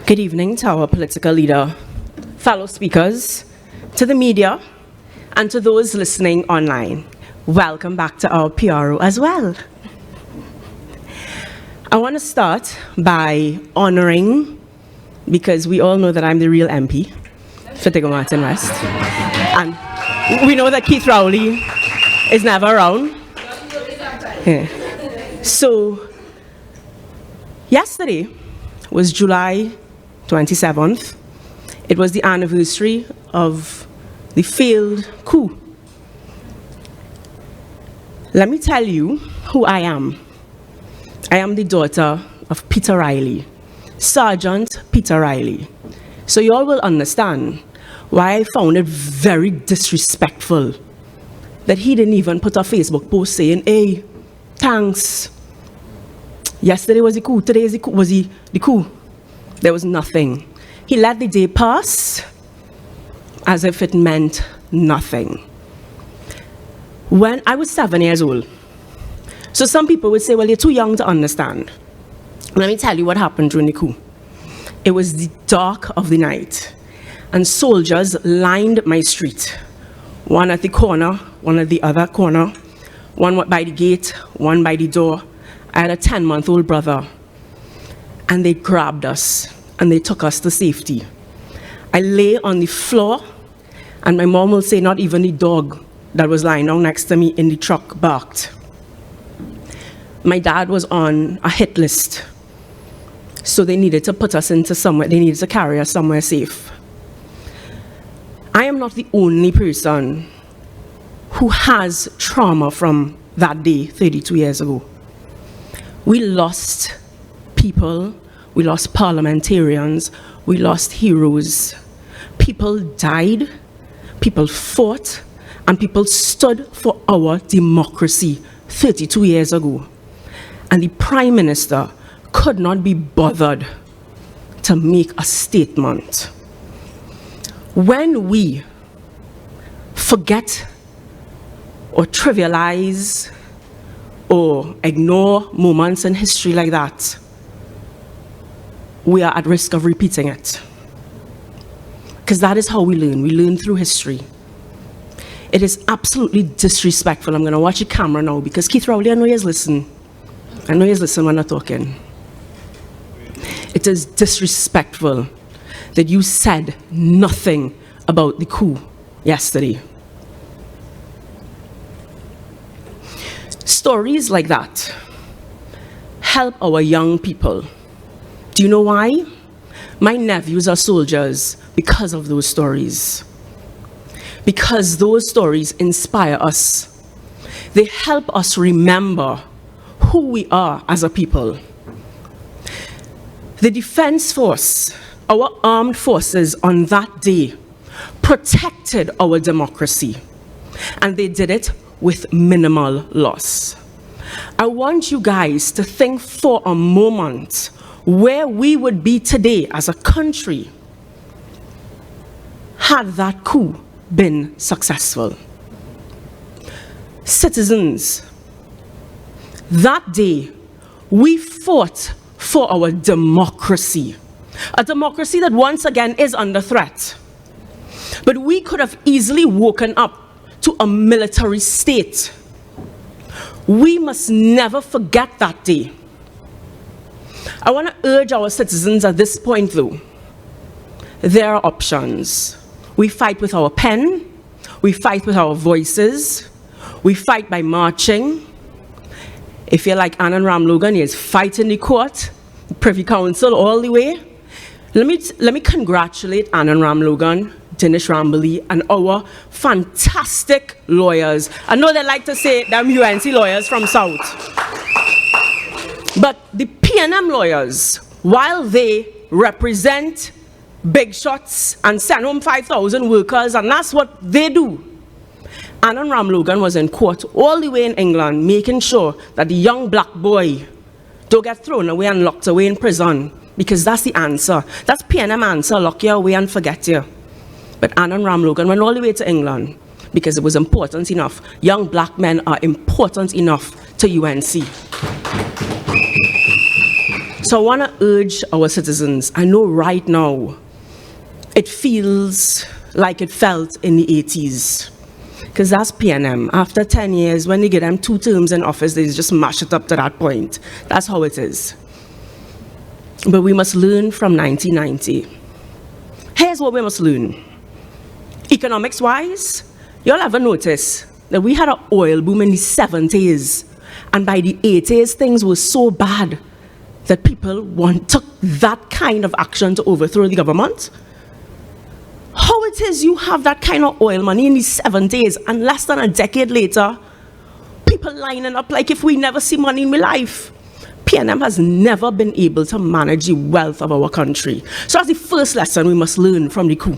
Good evening to our political leader, fellow speakers, to the media, and to those listening online. Welcome back to our PRO as well. I want to start by honoring, because we all know that I'm the real MP for Diego Martin West, and we know that Keith Rowley is never around. Yeah. So, yesterday was July 27th. It was the anniversary of the failed coup. Let me tell you who I am. I am the daughter of Peter Riley, Sergeant Peter Riley. So you all will understand why I found it very disrespectful that he didn't even put a Facebook post saying, hey, thanks. Yesterday was the coup, today is the coup. Was the coup? There was nothing. He let the day pass as if it meant nothing. When I was 7 years old, so some people would say, well, you're too young to understand. Let me tell you what happened during the coup. It was the dark of the night, and soldiers lined my street. One at the corner, one at the other corner, one by the gate, one by the door. I had a 10-month-old brother, and they grabbed us, and they took us to safety. I lay on the floor, and my mom will say not even the dog that was lying down next to me in the truck barked. My dad was on a hit list, so they needed to put us into somewhere, they needed to carry us somewhere safe. I am not the only person who has trauma from that day 32 years ago. We lost people, we lost parliamentarians, we lost heroes. People died, people fought, and people stood for our democracy 32 years ago. And the Prime Minister could not be bothered to make a statement. When we forget or trivialize or ignore moments in history like that, we are at risk of repeating it. Because that is how we learn. We learn through history. It is absolutely disrespectful. I'm going to watch the camera now because Keith Rowley, I know he's listening. I know he's listening when I'm talking. It is disrespectful that you said nothing about the coup yesterday. Stories like that help our young people. Do you know why? My nephews are soldiers because of those stories. Because those stories inspire us. They help us remember who we are as a people. The Defense Force, our armed forces on that day, protected our democracy. And they did it with minimal loss. I want you guys to think for a moment where we would be today as a country had that coup been successful. Citizens, that day we fought for our democracy, a democracy that once again is under threat. But we could have easily woken up to a military state. We must never forget that day. I want to urge our citizens at this point, though, there are options. We fight with our pen, we fight with our voices, we fight by marching. If you're like Anand Ramlogan, he is fighting the court, the Privy Council all the way. Let me congratulate Anand Ramlogan, Dinesh Rambali, and our fantastic lawyers. I know they like to say them UNC lawyers from South. But the PNM lawyers, while they represent big shots and send home 5,000 workers, and that's what they do, Anand Ramlogan was in court all the way in England, making sure that the young black boy don't get thrown away and locked away in prison, because that's the answer. That's PNM answer, lock you away and forget you. But Anand Ramlogan went all the way to England because it was important enough. Young black men are important enough to UNC. So I want to urge our citizens, I know right now it feels like it felt in the 80s, because that's PNM. After 10 years, when they get them 2 terms in office, they just mash it up to that point. That's how it is. But we must learn from 1990. Here's what we must learn. Economics-wise, you'll ever notice that we had an oil boom in the 70s, and by the 80s, things were so bad that people took that kind of action to overthrow the government. How it is you have that kind of oil money in the 70s, and less than a decade later, people lining up like if we never see money in my life. PNM has never been able to manage the wealth of our country. So that's the first lesson we must learn from the coup.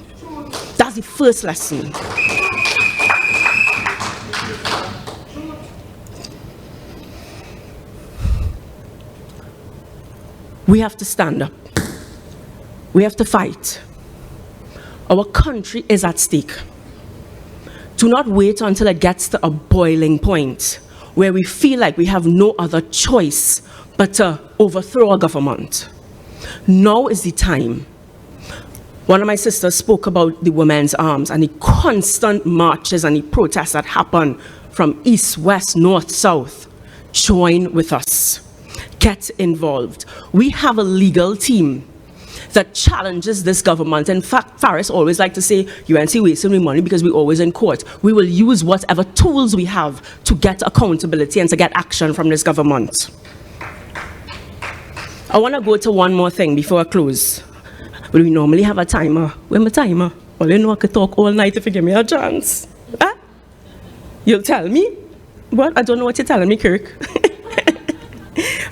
That's the first lesson. We have to stand up. We have to fight. Our country is at stake. Do not wait until it gets to a boiling point where we feel like we have no other choice but to overthrow a government. Now is the time. One of my sisters spoke about the Women's Arms and the constant marches and the protests that happen from east, west, north, south. Join with us. Get involved. We have a legal team that challenges this government. In fact, Faris always like to say, UNC wasting money because we're always in court. We will use whatever tools we have to get accountability and to get action from this government. I want to go to one more thing before I close. But we normally have a timer. Where's my timer? Well, you know I could talk all night if you give me a chance. Huh? You'll tell me? What? I don't know what you're telling me, Kirk.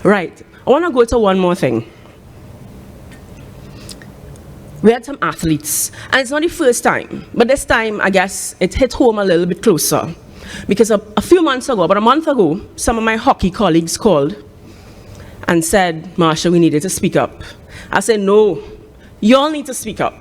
Right. I want to go to one more thing. We had some athletes, and it's not the first time, but this time, I guess, it hit home a little bit closer. Because a few months ago, about a month ago, some of my hockey colleagues called and said, Marsha, we needed to speak up. I said, no, y'all need to speak up.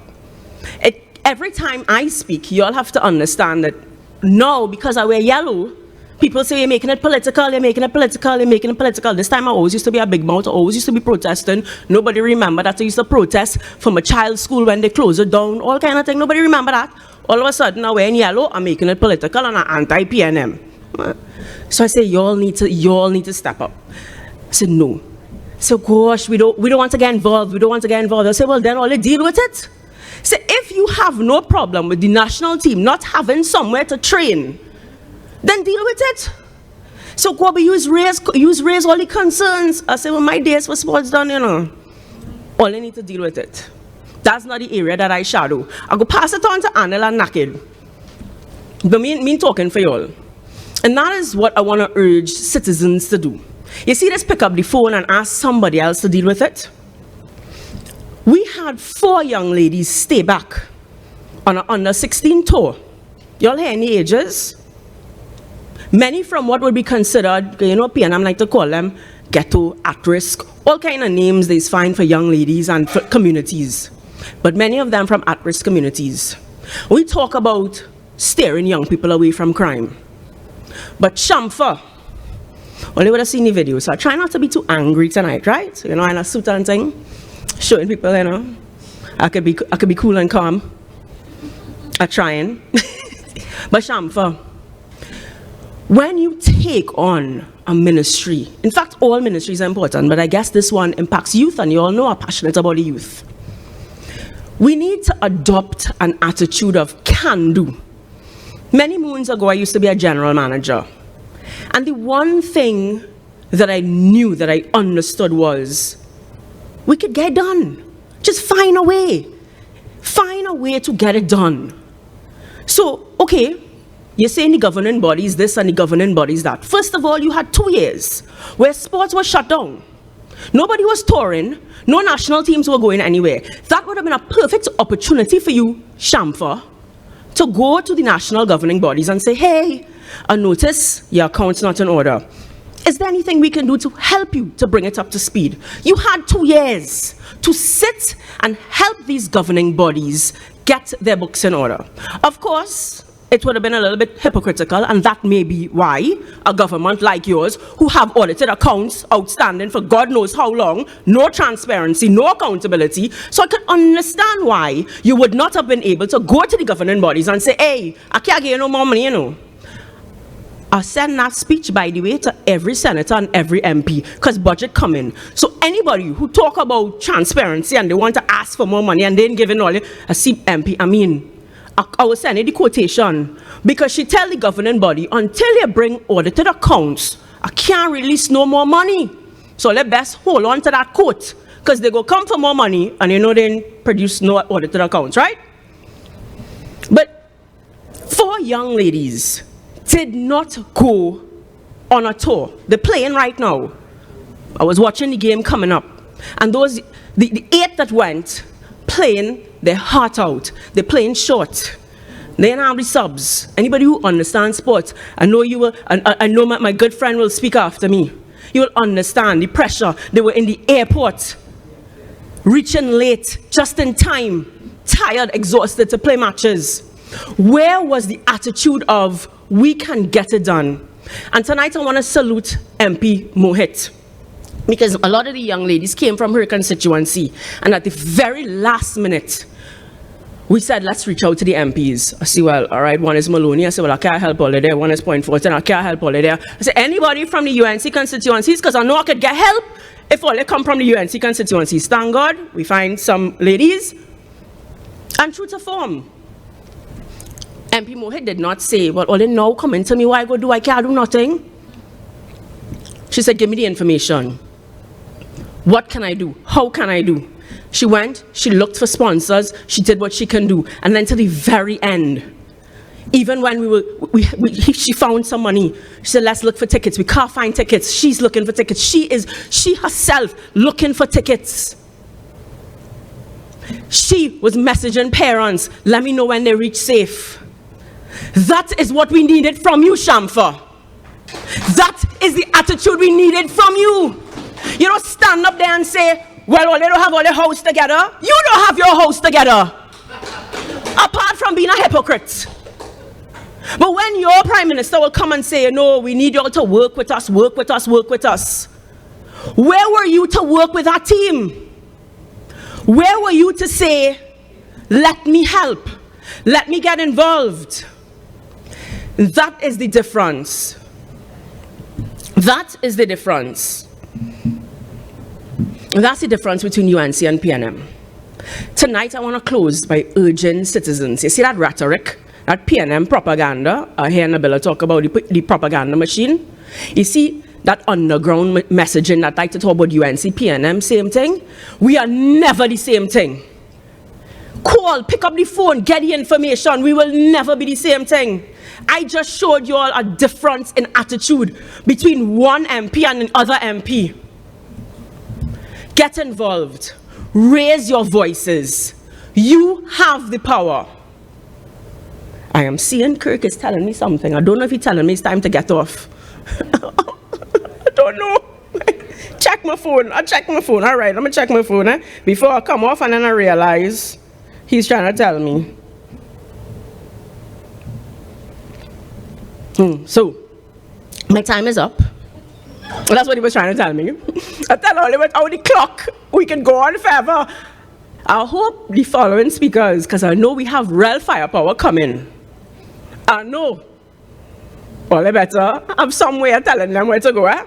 Every time I speak, y'all have to understand that now, because I wear yellow, people say you're making it political, you're making it political, you're making it political. This time I always used to be a big mouth, I always used to be protesting. Nobody remember that I used to protest from a child's school when they closed it down, all kind of thing. Nobody remember that. All of a sudden, now we're in yellow, I'm making it political and I'm anti-PNM. So I say, y'all need to step up. I said, no. So gosh, we don't want to get involved, we don't want to get involved. I say, well then only deal with it. So if you have no problem with the national team not having somewhere to train, then deal with it. So Kobe, use raise all the concerns. I say, well, my days for sports done, you know. All I need to deal with it. That's not the area that I shadow. I go pass it on to Anil and Naked. But me talking for y'all. And that is what I want to urge citizens to do. You see, let's pick up the phone and ask somebody else to deal with it. We had 4 young ladies stay back on an under-16 tour. Y'all hear any ages? Many from what would be considered, you know, PNM like to call them ghetto, at risk, all kind of names they find for young ladies and for communities. But many of them from at-risk communities. We talk about steering young people away from crime. But Shamfa, well, you would have seen the video, so I try not to be too angry tonight, right? You know, in a suit and thing, showing people, you know, I could be cool and calm. I'm trying. But Shamfa, when you take on a ministry, in fact, all ministries are important, but I guess this one impacts youth, and you all know I'm passionate about the youth. We need to adopt an attitude of can-do. Many moons ago, I used to be a general manager. And the one thing that I knew, that I understood was, we could get it done. Just find a way. Find a way to get it done. So, okay, you're saying the governing bodies this and the governing bodies that. First of all, you had 2 years where sports was shut down. Nobody was touring. No national teams were going anywhere. That would have been a perfect opportunity for you, Shamfa, to go to the national governing bodies and say, hey, I notice your account's not in order. Is there anything we can do to help you to bring it up to speed? You had 2 years to sit and help these governing bodies get their books in order. Of course, it would have been a little bit hypocritical, and that may be why a government like yours, who have audited accounts outstanding for God knows how long, no transparency, no accountability, so I can understand why you would not have been able to go to the governing bodies and say, hey, I can't get no more money, you know. I send that speech, by the way, to every senator and every MP, because budget coming. So anybody who talk about transparency and they want to ask for more money and they ain't giving all, I see MP, I will send you the quotation, because she tell the governing body, until you bring audited accounts, I can't release no more money. So let best hold on to that quote, because they go come for more money and you know they didn't produce no audited accounts, right? But 4 young ladies did not go on a tour. They're playing right now. I was watching the game coming up, and those the 8 that went playing their heart out. They're playing short. They don't have the subs. Anybody who understands sports, I know you will. I know my good friend will speak after me. You will understand the pressure. They were in the airport, reaching late, just in time, tired, exhausted to play matches. Where was the attitude of, we can get it done? And tonight I want to salute MP Mohit, because a lot of the young ladies came from her constituency, and at the very last minute, we said, let's reach out to the MPs. I see, well, all right, one is Maloney. I said, well, I can't help all of there. One is Point Fortin, I can't help all of there. I said, anybody from the UNC constituencies, because I know I could get help if all they come from the UNC constituencies. Thank God, we find some ladies, and true to form, MP Mohit did not say, well, all they now coming to me, what I go do? I can't do nothing. She said, give me the information. What can I do? How can I do? She went, she looked for sponsors, she did what she can do. And then to the very end, even when she found some money, she said, let's look for tickets. We can't find tickets. She's looking for tickets. She herself looking for tickets. She was messaging parents, let me know when they reach safe. That is what we needed from you, Shamfa. That is the attitude we needed from you. You don't stand up there and say, well, they don't have all their house together. You don't have your house together. Apart from being a hypocrite. But when your prime minister will come and say, no, we need you all to work with us, work with us, work with us. Where were you to work with our team? Where were you to say, let me help, let me get involved? That is the difference. That is the difference. That's the difference between UNC and PNM. Tonight, I want to close by urging citizens. You see that rhetoric, that PNM propaganda? I hear Nabila talk about the propaganda machine. You see that underground messaging that like to talk about UNC, PNM, same thing? We are never the same thing. Call, pick up the phone, get the information. We will never be the same thing. I just showed you all a difference in attitude between one MP and another MP. Get involved. Raise your voices. You have the power. I am seeing Kirk is telling me something. I don't know if he's telling me it's time to get off. I don't know. Check my phone. I check my phone. All right, let me check my phone before I come off, and then I realize he's trying to tell me. So, my time is up. Well, that's what he was trying to tell me. I tell all about the clock. We can go on forever. I hope the following speakers, because I know we have real firepower coming. I know. Well, they better have some way of telling them where to go, eh?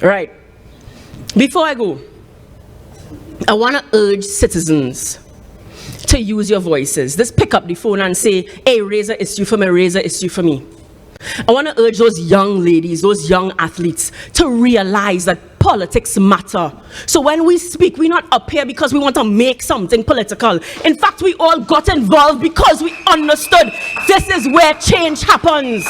Right. Before I go, I want to urge citizens to use your voices. Just pick up the phone and say, hey, raise an issue for me, raise an issue for me. I want to urge those young ladies, those young athletes to realize that politics matter. So when we speak, we're not up here because we want to make something political. In fact, we all got involved because we understood this is where change happens.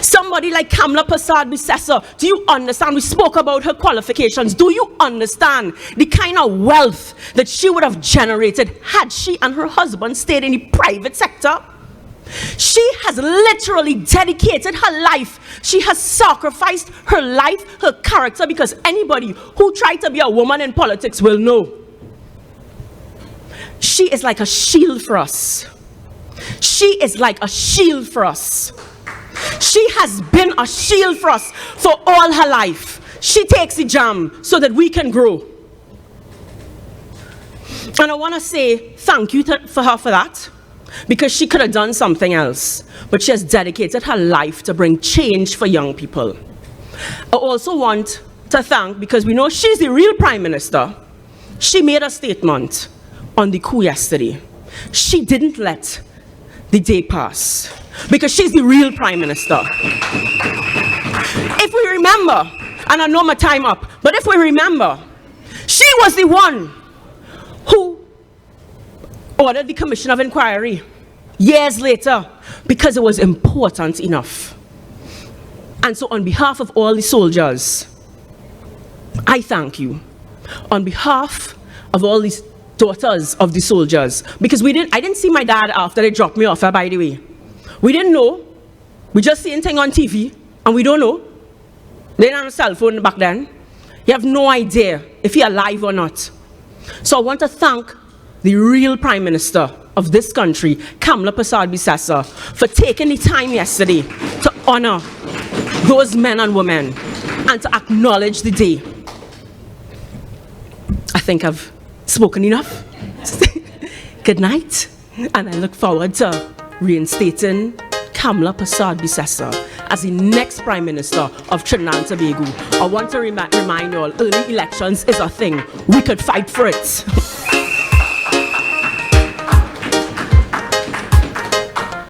Somebody like Kamla Prasad Bissessa, do you understand? We spoke about her qualifications. Do you understand the kind of wealth that she would have generated had she and her husband stayed in the private sector? She has literally dedicated her life. She has sacrificed her life, her character, because anybody who tried to be a woman in politics will know. She is like a shield for us. She is like a shield for us. She has been a shield for us for all her life. She takes the jam so that we can grow. And I want to say thank you for her for that, because she could have done something else, but she has dedicated her life to bring change for young people. I also want to thank, because we know she's the real Prime Minister, she made a statement on the coup yesterday. She didn't let the day pass, because she's the real Prime Minister. If we remember, and I know my time up, but if we remember, she was the one who ordered the Commission of Inquiry years later, because it was important enough. And so on behalf of all the soldiers, I thank you. On behalf of all these daughters of the soldiers, because I didn't see my dad after they dropped me off, by the way. We didn't know. We just seen thing on TV, and we don't know. They didn't have a cell phone back then. You have no idea if he's alive or not. So I want to thank the real Prime Minister of this country, Kamla Persad-Bissessar, for taking the time yesterday to honor those men and women and to acknowledge the day. I think I've spoken enough. Good night, and I look forward to reinstating Kamla Persad-Bissessar as the next Prime Minister of Trinidad and Tobago. I want to remind you all, early elections is a thing. We could fight for it.